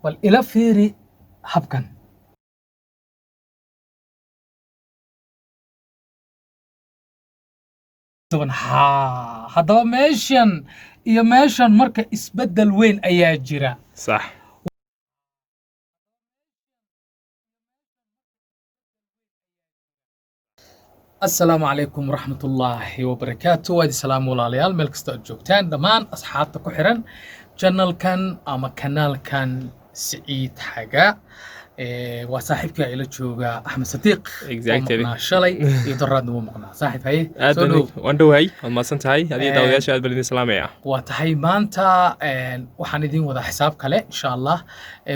bal ila fiiri habkan haddaba meeshan iyo meeshan marka isbeddel weyn ayaa jira صح السلام عليكم ورحمة الله وبركاته وادي سلام والاليال ملك استاذ جوجتان دمان أصحاب تكحرن channel كان أما كانال كان سعيد حاجة وصاحبك إلى جوجا أحمد صديق exactly شلي يدرد مو مقنع صاحب هاي وندو هاي ما سنت هاي هذه داوياش هاد بلدين سلامية وتحي مانتا waxaan idin wada xisaab kale insha Allah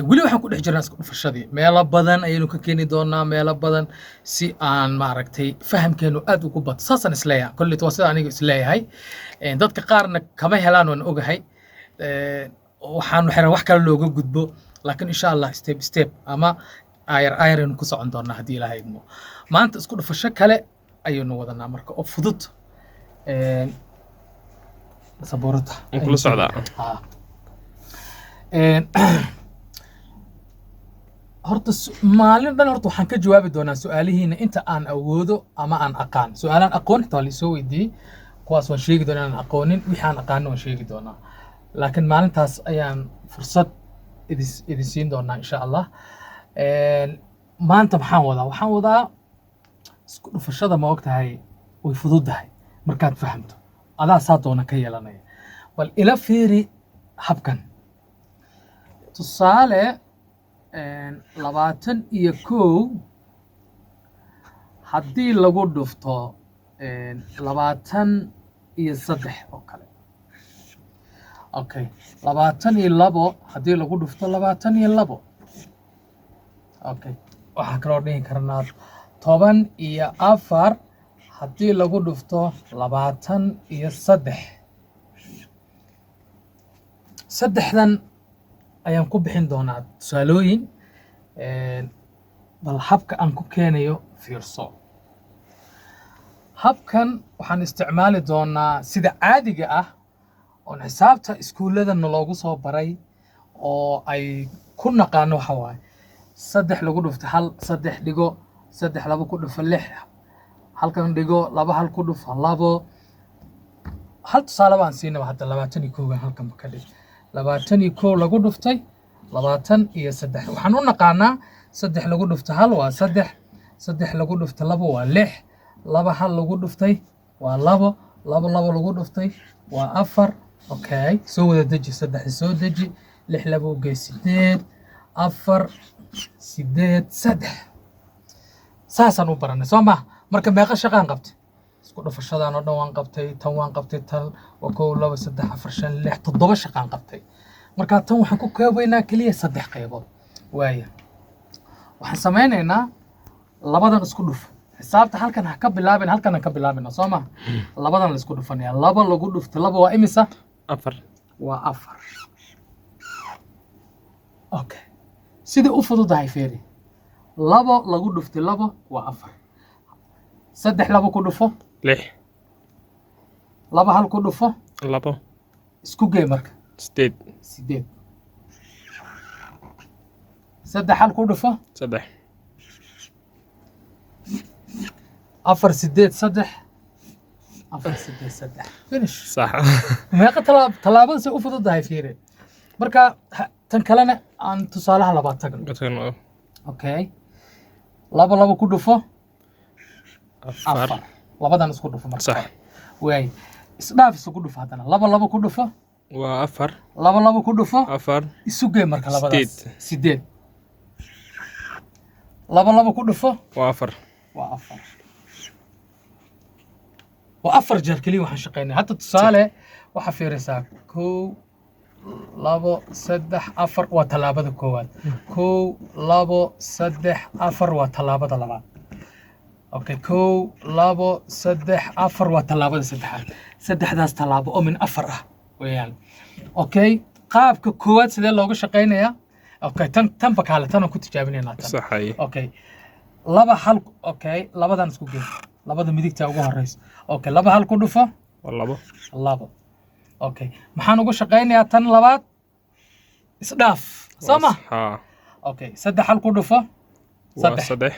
wali waxaan ku dhex jirnaa isku dhufashadii meelo badan ayaynu ka keeni doonaa meelo badan si aan maaragtay fahamkeenu aad ugu bato saasan isleeyahay kulli waa sida aniga isleeyahay dadka qaarna kama helaan waan ogahay waxaan xiran wax kale looga gudbo laakiin insha Allah step step ama ayaynu ku socon doonaa haddii Ilaahay idmo maanta isku dhufasho kale ayaynu wadanaa marka oo fudud sabuurada كل صعدة horta maalin dhan horta waxaan ka jawaabi doonaa su'aalihiina inta aan awoodo ama aan aqaan su'aalaan aqoon xitaa la soo weydiiyey kuwaas waan sheegi doonaa aan aqoonin wixii aan aqaanin waan sheegi doonaa laakiin maalintaas ayaan fursad idin siin doonaa insha Allah maanta waxaan wadaa isku dhufashada ma ogtahay way fududahay markaad fahamto adaa saa doona ka yeelanaya bal ila fiiri habkan tusaale 21 haddii lagu dhufto 23 oo kale okay 22 haddii lagu dhufto 22 okay waxaan kaloo dhihi karnaa 14 haddii lagu dhufto 23 saddexdan ayaan ku bixin doonaa tusaalooyin bal habka aan ku keenayo fiirso habkan waxaan isticmaali doonaa sida caadiga ah oo xisaabta iskuuladana loogu soo baray oo ay ku naqaano waxa waaye 3 lagu dhufto 1 3 dhigo 3 laba ku dhufo 6 halkan dhigo 2 hal ku dhufo 2 hal tusaale baan siinaba hadda 21 halkan ka dhig 21 lagu dhuftay 23 waxaan u naqaanaa 3 lagu dhufto 1 waa 3 3 lagu dhufto 2 waa 6 2 hal lagu dhuftay waa 2 2 lagu dhuftay waa 4 okay soo wada deji 3 soo deji 6 laba u gey 8 4 8 3 saasan u baranay soo ma marka meeqa shaqaan qabtay isku dhufashadaan oo dhan waan qabtay tan waan qabtay tan waa 1 2 3 4 5 6 7 shaqaan qabtay marka tan waxaan ku koobaynaa kaliya 3 qaybood waaya waxaan sameynaynaa labadan isku dhuf xisaabta halkan ha ka bilaabin halkan ka bilaabina soo ma labadan la isku dhufanaya 2 lagu dhufto 2 waa imisa 4 waa 4 okay sida u fududahay feeri 2 lagu dhufto 2 waa 4 3 laba ku dhufo 6 2 hal ku dhufo 2 isku gey marka 8 3 hal ku dhufo 3 4 8 3 4 8 3 finish صح meeqa talaabada si u fududahay fiiri marka tan kalena aan tusaalaha labaad tagno okay 2 ku dhufo 4 labadan isku dhufo marka صح way isdhaaf isku dhufo hadana 2 ku dhufo waa 4 2 ku dhufo 4 isu gey marka labadaas 8 2 ku dhufo waa 4 waa 4 waa 4 jeer kaliya waxaan shaqeynaa hadda tusaale waxa fiiraysaa 1 2 3 4 waa talaabada koowaad 1 2 3 4 waa talaabada labaad okay 1 2 3 4 waa talaabada saddexaad saddexdaas talaabo oo min 4 ah weeyaan okay qaabka koowaad sidee looga shaqeynayaa okay tan bakaale tan ku tijaabinaynaa tan صحيح okay laba hal okay labadan isku gey labada midigta ugu horeysa okay laba hal ku dhufo labo okay maxaan uga shaqeynayaa tan labaad isdhaaf سما ها اوكي سدح هل كدفه صدح وصدح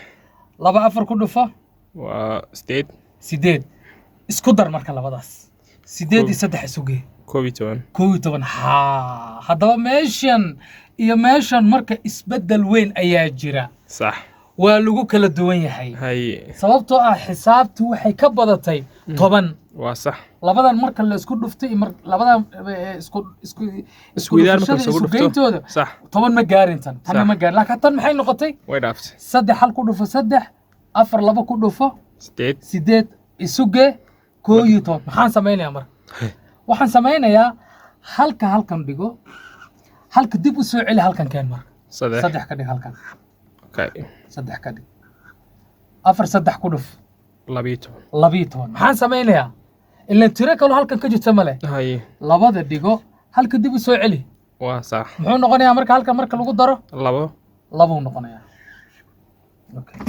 لبا افر كدفه وستيد سيديد اسكو در marka labadaas sideed iyo saddex isuge كوبيتون 12 ha hadaba meeshan marka isbedel weyn ayaa jira صح waa lagu kala duwan yahay هاي sababtoo ah xisaabtu waxay ka badatay 10 وصح labadan marka la isku dhuftay labadan isku ويدار marka soo dhufto صح 10 ma gaarin tan ma gaar laakiin tan maxay noqotay way dhaaftay saddex hal ku dhufo saddex afar laba ku dhufo ستيد sideed isuge 12 maxaan samaynayaa marka waxaan samaynayaa halkan dhigo halka dib u soo celi halkan keen marka صدح saddex ka dhig halkan اوكي saddex ka dhig afar saddex ku dhuf لابيتون 12 maxaan samaynayaa ilaa tiro kale halkan ka jirta male هاي labada dhigo halka dib u soo celi وصح muxuu noqonayaa marka halkan marka lagu daro لابو labuu noqonayaa okay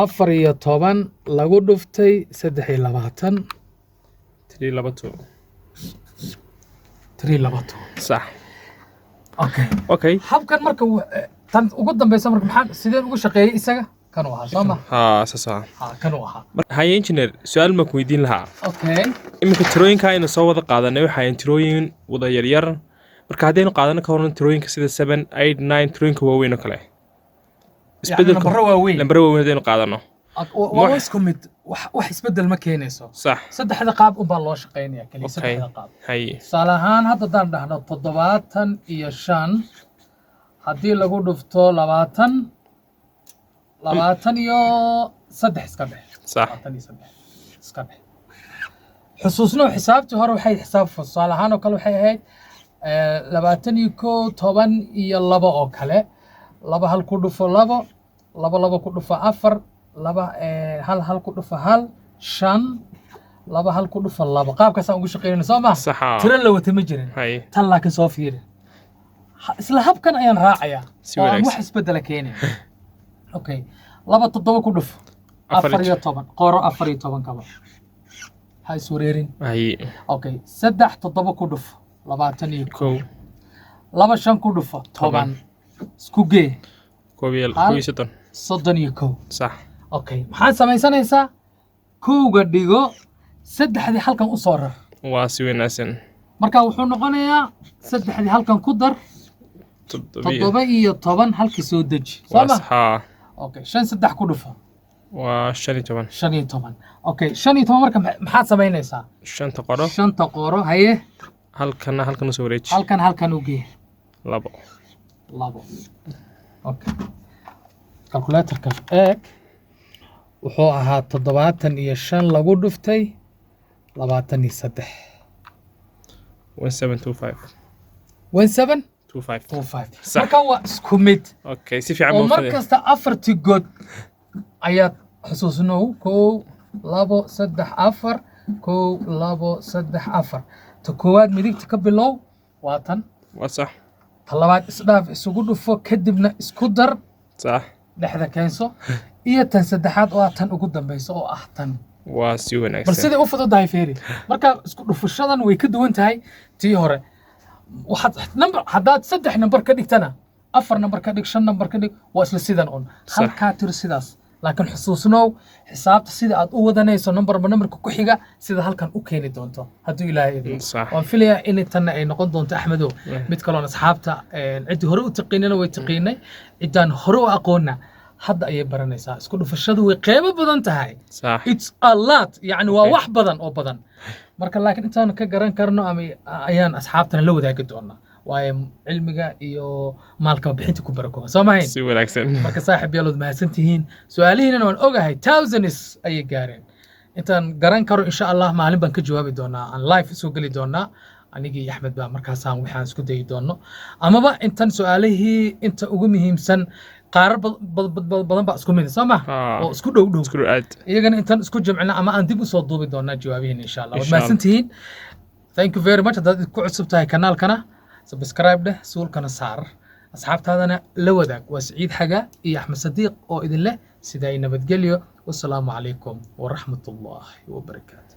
afar iyo toban lagu dhuftay 23 3 لابتو 3 صح okay اوكي habkan marka tan ugu dambaysa marka maxaan sideen ugu shaqeeyay isaga kan uu ahaa sooma ها ساسا kan uu ahaa هاي انجينير سؤال ما كويدين لها okay iminka tirooyinka aynu soo wada qaadanay waxay tirooyin wada yaryar marka haddaynu qaadano ka horan tirooyinka sida 7 8 9 tirooyinka waaweyn oo kale isbedelka lambar waaweyn haddaynu qaadano waa isku mid wax isbedel ma keenayso صح saddexda qaab un baa loo shaqeynaya kaliya saddexda qaab هاي tusaale ahaan hadda haddaan dhahno 75 haddii lagu dhufto 20 iyo saddex iska dhex صح 20 iyo saddex iska dhex xusuusno xisaabtii hore waxay xisaab tusaale ahaan oo kale waxay ahayd 21 10 iyo 2 oo kale 2 hal ku dhufo 2 2 ku dhufo 4 laba hal ku dhufo 1 5 laba hal ku dhufo 2 qaabkaas aan ugu shaqeynayno soo ma صح tiro la wata ma jirin هاي tan laakiin soo fiiri isla habkan ayaan raacayaa Si oo aan wanaagsan. wax isbedela keenay okay laba 7 ku dhufo 14 qoro 14 kaba ha iswareerin هاي okay 3 7 ku dhufo 21 كو laba 5 ku dhufo 10 isku gee كوبيل هل- كويستون 31 صح okay maxaan samaysanaysaa kowga dhigo saddexdii halkan u soo rar واسي وناسن marka wuxuu noqonayaa saddexdii halkan ku dar 7 halkii soo deji soo ma صح okay 5 saddex ku dhufo وشاني طبعا 15 okay 15 marka maxaad samaynaysaa شانتا قرو shanta qooro haye halkan soo wareej halkan u gee labo okay calculatorka eeg wuxuu ahaa 75 lagu dhuftay 23 1725 17 25 25 marka waa isku mid اوكي si fiican oo buu mar fadhiya kasta afartii god ayaad xusuusnow 1 2 3 4 1 2 3 4 ta koowaad midigta ka bilow waa tan waa sax ta labaad isdhaaf isugu dhufo kadibna isku dar sax dhexda keenso iyo tan saddexaad waa tan ugu dambayso oo ah tan waa si bal wanaagsan sidai u fududahay feeri marka isku dhufashadan way ka duwan tahay tii hore waxaad number haddaad saddex number ka dhigtana afar number ka dhig shan number ka dhig waa isla sidan un halkaa tir sidaas laakiin xusuusnow xisaabta sida aad u wadanayso numberba numberka ku xiga sida halkan u keeni doonto hadduu ilaahay idin صح waan filayaa in tanna ay noqon doonto axmedow mid kaloon asxaabta ciddii hore u taqiinana way taqiinay ciddaan hore u aqoonna hadda ayay baranaysaa isku dhufashadu way qeybo badan tahay صح it's a lot yani waa wax badan oo badan marka laakiin intaan ka garan karno ama ayaan asxaabtana la wadaagi doonaa waayo cilmiga iyo maalka bixinta ku barakooba soo mahayn si wanaagsan marka saaxiib yaalood mahadsan tihiin su-aalihiinana waan ogahay thousands ayay gaareen intaan garan karo insha allah maalin baan ka jawaabi doonaa aan live soo geli doonaa anigii iyo axmed baa markaasaan waxaan isku dayi doono amaba intan su-aalihii inta ugu muhiimsan qaarar badan baa isku mid soo ma oo isku dhow dhow isku aad iyagana intaan isku jamcina ama aan dib u soo duubi doonaa jawaabihiin insha allah waad mahadsan tihiin thank you very much haddaad ku cusub tahay kanaalkana subscribe dheh suulkana saar asxaabtaadana la wadaag waa Saciid Xaga iyo Axmed Sadiiq oo idin leh sidaa nabadgelyo wassalaamu calaykum waraxmatullaahi wabarakaatuh